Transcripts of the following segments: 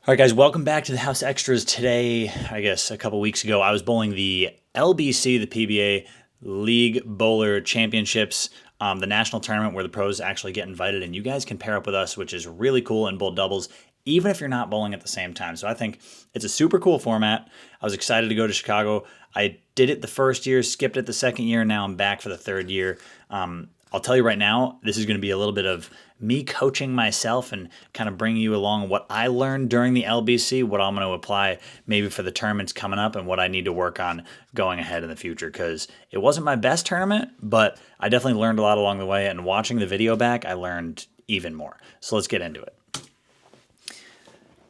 All right, guys, welcome back to the House Extras. Today, I guess a couple weeks ago, I was bowling the LBC, the PBA League Bowler Championships, the national tournament where the pros actually get invited, and you guys can pair up with us, which is really cool, and bowl doubles, even if you're not bowling at the same time. So I think it's a super cool format. I was excited to go to Chicago. I did it the first year, skipped it the second year, and now I'm back for the third year. I'll tell you right now, this is going to be a little bit of me coaching myself and kind of bringing you along what I learned during the LBC, what I'm going to apply maybe for the tournaments coming up, and what I need to work on going ahead in the future. Because it wasn't my best tournament, but I definitely learned a lot along the way. And watching the video back, I learned even more. So let's get into it.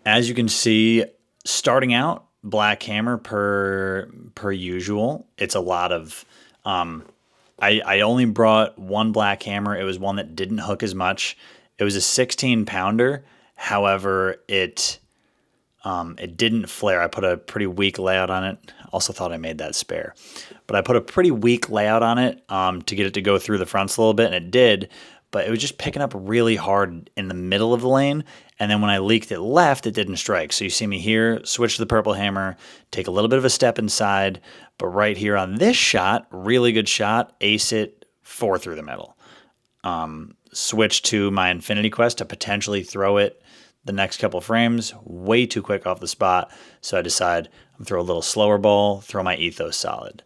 As you can see, starting out, black hammer per usual. It's a lot of I only brought one black hammer. It was one that didn't hook as much. It was a 16 pounder. However, it didn't flare. I put a pretty weak layout on it. Also thought I made that spare, but I put a pretty weak layout on it to get it to go through the fronts a little bit, and it did. But it was just picking up really hard in the middle of the lane. And then when I leaked it left, it didn't strike. So you see me here, switch to the purple hammer, take a little bit of a step inside. But right here on this shot, really good shot, ace it 4 through the middle. Switch to my Infinity Quest to potentially throw it the next couple frames. Way too quick off the spot. So I decide I'm going to throw a little slower ball, throw my ethos solid.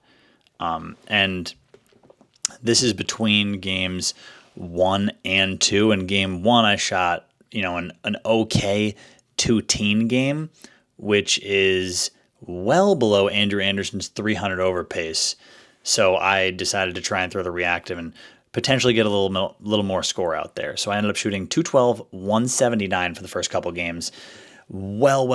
And this is between games 1 and 2. In game 1, I shot, an okay 2-teen game, which is well below Andrew Anderson's 300 over pace. So I decided to try and throw the reactive and potentially get a little more score out there. So I ended up shooting 212, 179 for the first couple games. Well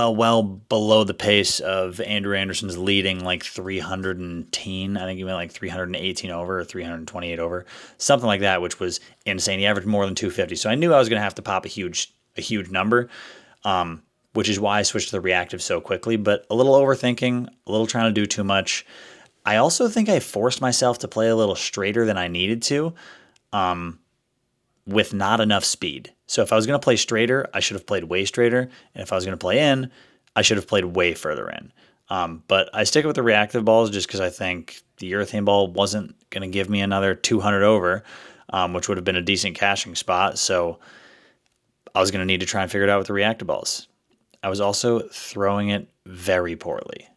below the pace of Andrew Anderson's leading like 310. I think he went like 318 over or 328 over, something like that, which was insane. He averaged more than 250. So I knew I was going to have to pop a huge number, which is why I switched to the reactive so quickly. But a little overthinking, a little trying to do too much. I also think I forced myself to play a little straighter than I needed to, with not enough speed. So if I was going to play straighter, I should have played way straighter. And if I was going to play in, I should have played way further in. But I stick with the reactive balls just because I think the urethane ball wasn't going to give me another 200 over, which would have been a decent cashing spot. So I was going to need to try and figure it out with the reactive balls. I was also throwing it very poorly.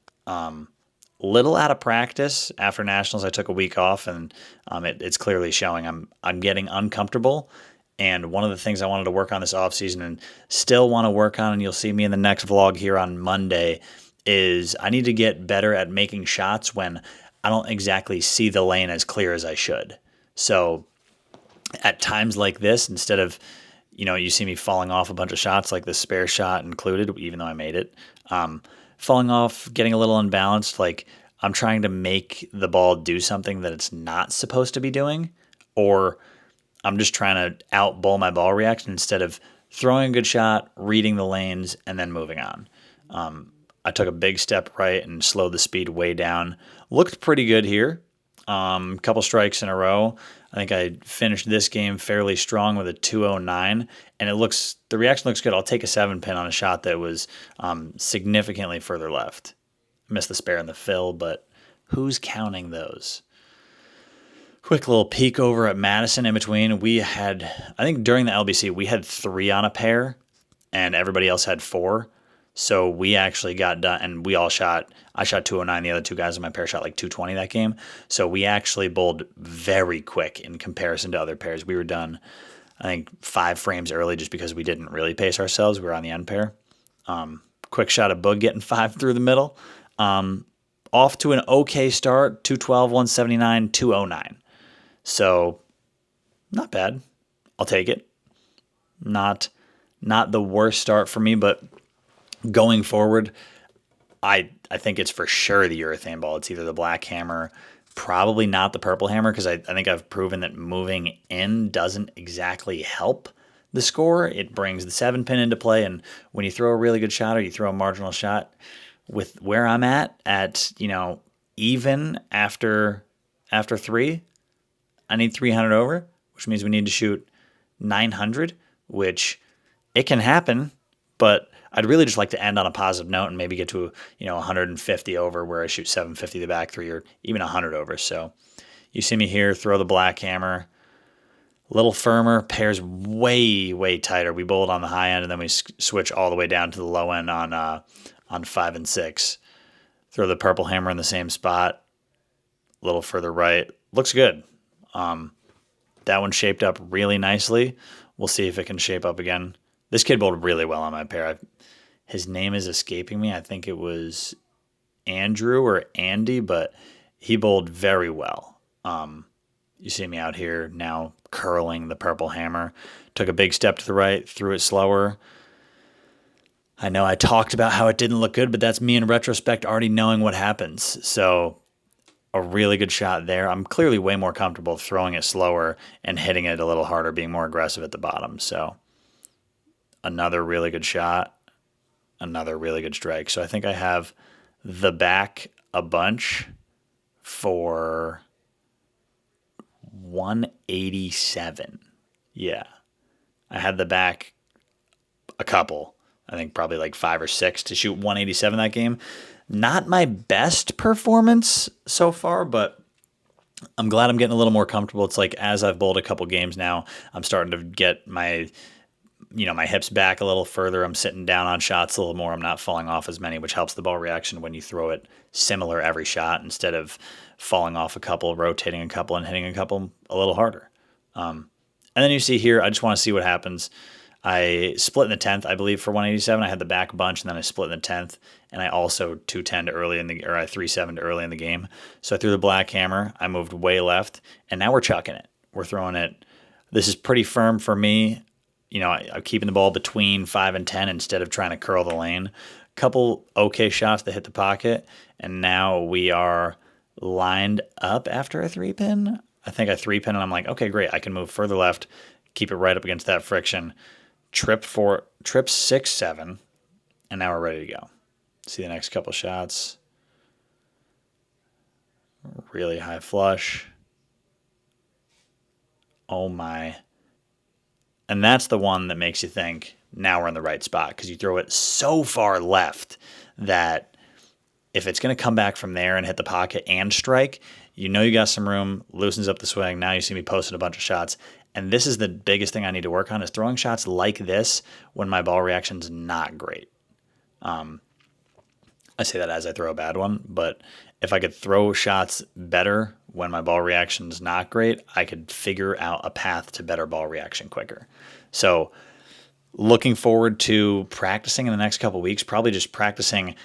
Little out of practice after nationals. I took a week off, and it's clearly showing. I'm getting uncomfortable, and one of the things I wanted to work on this offseason and still want to work on, and you'll see me in the next vlog here on Monday, is I need to get better at making shots when I don't exactly see the lane as clear as I should. So at times like this, instead of, you see me falling off a bunch of shots, like the spare shot included, even though I made it, falling off, getting a little unbalanced, like I'm trying to make the ball do something that it's not supposed to be doing, or I'm just trying to out-bowl my ball reaction instead of throwing a good shot, reading the lanes, and then moving on. I took a big step right and slowed the speed way down. Looked pretty good here. Couple strikes in a row. I think I finished this game fairly strong with a 209, and the reaction looks good. I'll take a 7-pin on a shot that was significantly further left. Missed the spare and the fill, but who's counting those? Quick little peek over at Madison in between. We had, I think during the LBC, we had 3 on a pair, and everybody else had 4. So we actually got done, and I shot 209. The other 2 guys on my pair shot like 220 that game. So we actually bowled very quick in comparison to other pairs. We were done, I think, 5 frames early just because we didn't really pace ourselves. We were on the end pair. Quick shot of Boog getting 5 through the middle. Off to an okay start, 212, 179, 209. So not bad. I'll take it. Not the worst start for me, but going forward, I think it's for sure the urethane ball. It's either the black hammer, probably not the purple hammer, because I think I've proven that moving in doesn't exactly help the score. It brings the 7-pin into play, and when you throw a really good shot or you throw a marginal shot, with where I'm at even after 3, I need 300 over, which means we need to shoot 900, which it can happen, But I'd really just like to end on a positive note and maybe get to 150 over where I shoot 750 the back three or even 100 over. So you see me here throw the black hammer, a little firmer, pairs way tighter. We bowled on the high end and then we switch all the way down to the low end on 5 and 6. Throw the purple hammer in the same spot, a little further right. Looks good. That one shaped up really nicely. We'll see if it can shape up again. This kid bowled really well on my pair. His name is escaping me. I think it was Andrew or Andy, but he bowled very well. You see me out here now curling the purple hammer. Took a big step to the right, threw it slower. I know I talked about how it didn't look good, but that's me in retrospect already knowing what happens. So a really good shot there. I'm clearly way more comfortable throwing it slower and hitting it a little harder, being more aggressive at the bottom. So another really good shot, another really good strike. So I think I have the back a bunch for 187. Yeah. I had the back a couple. I think probably like 5 or 6 to shoot 187 that game. Not my best performance so far, but I'm glad I'm getting a little more comfortable. It's like as I've bowled a couple games now, I'm starting to get my hips back a little further. I'm sitting down on shots a little more. I'm not falling off as many, which helps the ball reaction when you throw it similar every shot instead of falling off a couple, rotating a couple, and hitting a couple a little harder. And then you see here, I just want to see what happens. I split in the 10th, I believe, for 187. I had the back bunch, and then I split in the 10th, and I also 210'd early I 3-7'd early in the game. So I threw the black hammer. I moved way left, and now we're chucking it. We're throwing it. This is pretty firm for me. I'm keeping the ball between 5 and 10 instead of trying to curl the lane. Couple okay shots that hit the pocket, and now we are lined up after a 3-pin. I think I 3-pin, and I'm like, okay, great. I can move further left, keep it right up against that friction. Trip 6, 7, and now we're ready to go. See the next couple shots. Really high flush. Oh my. And that's the one that makes you think, now we're in the right spot, because you throw it so far left that if it's going to come back from there and hit the pocket and strike, you got some room, loosens up the swing. Now you see me posting a bunch of shots. And this is the biggest thing I need to work on, is throwing shots like this when my ball reaction's not great. I say that as I throw a bad one, but if I could throw shots better when my ball reaction's not great, I could figure out a path to better ball reaction quicker. So looking forward to practicing in the next couple of weeks, probably just practicing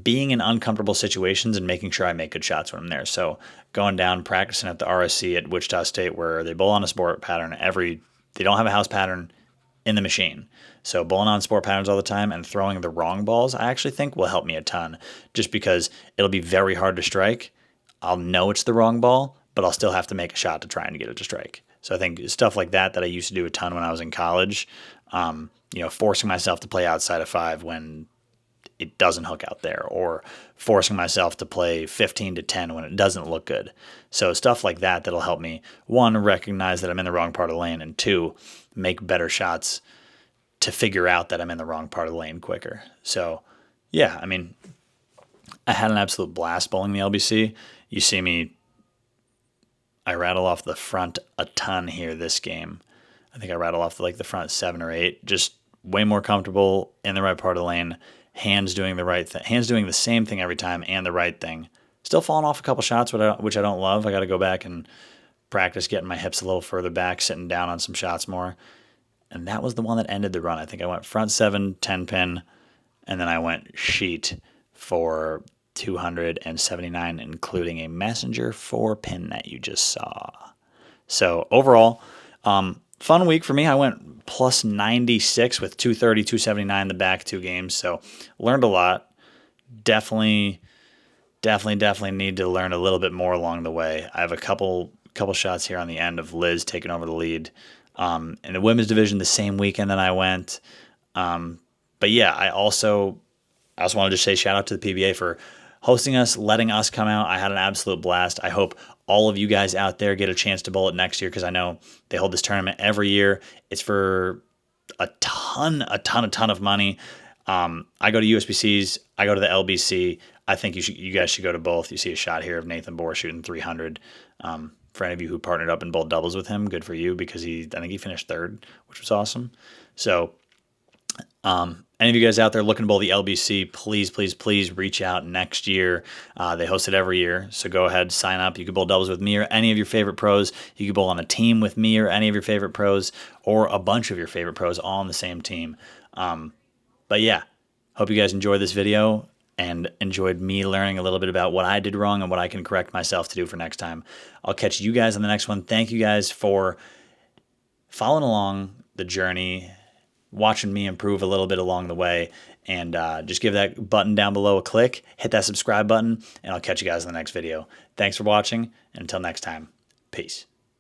being in uncomfortable situations and making sure I make good shots when I'm there. So going down, practicing at the RSC at Wichita State, where they bowl on a sport pattern they don't have a house pattern in the machine. So bowling on sport patterns all the time and throwing the wrong balls, I actually think will help me a ton, just because it'll be very hard to strike. I'll know it's the wrong ball, but I'll still have to make a shot to try and get it to strike. So I think stuff like that I used to do a ton when I was in college, forcing myself to play outside of 5 when it doesn't hook out there, or forcing myself to play 15 to 10 when it doesn't look good. So stuff like that'll help me, 1, recognize that I'm in the wrong part of the lane, and 2, make better shots to figure out that I'm in the wrong part of the lane quicker. So yeah, I had an absolute blast bowling the LBC. You see me, I rattle off the front a ton here this game. I think I rattle off the front 7 or 8, just way more comfortable in the right part of the lane. Hands doing the right thing, hands doing the same thing every time and the right thing. Still falling off a couple shots, which I don't love. I got to go back and practice getting my hips a little further back, sitting down on some shots more. And that was the one that ended the run. I think I went front 7, 10-pin, and then I went sheet for 279, including a messenger 4-pin that you just saw. So overall, fun week for me. I went plus 96 with 230, 279 the back 2 games. So learned a lot. Definitely need to learn a little bit more along the way. I have a couple shots here on the end of Liz taking over the lead. In the women's division the same weekend that I went. But yeah, I also wanted to say shout out to the PBA for hosting us, letting us come out. I had an absolute blast. I hope all of you guys out there get a chance to bowl it next year, because I know they hold this tournament every year. It's for a ton of money. I go to USBCs. I go to the LBC. I think you guys should go to both. You see a shot here of Nathan Bohr shooting 300. For any of you who partnered up in both doubles with him, good for you, because I think he finished third, which was awesome. So any of you guys out there looking to bowl the LBC, please reach out next year. They host it every year, so go ahead, sign up. You can bowl doubles with me or any of your favorite pros. You can bowl on a team with me or any of your favorite pros, or a bunch of your favorite pros all on the same team. But yeah, hope you guys enjoyed this video and enjoyed me learning a little bit about what I did wrong and what I can correct myself to do for next time. I'll catch you guys on the next one. Thank you guys for following along the journey, watching me improve a little bit along the way, and just give that button down below a click, hit that subscribe button, and I'll catch you guys in the next video. Thanks for watching, and until next time, peace.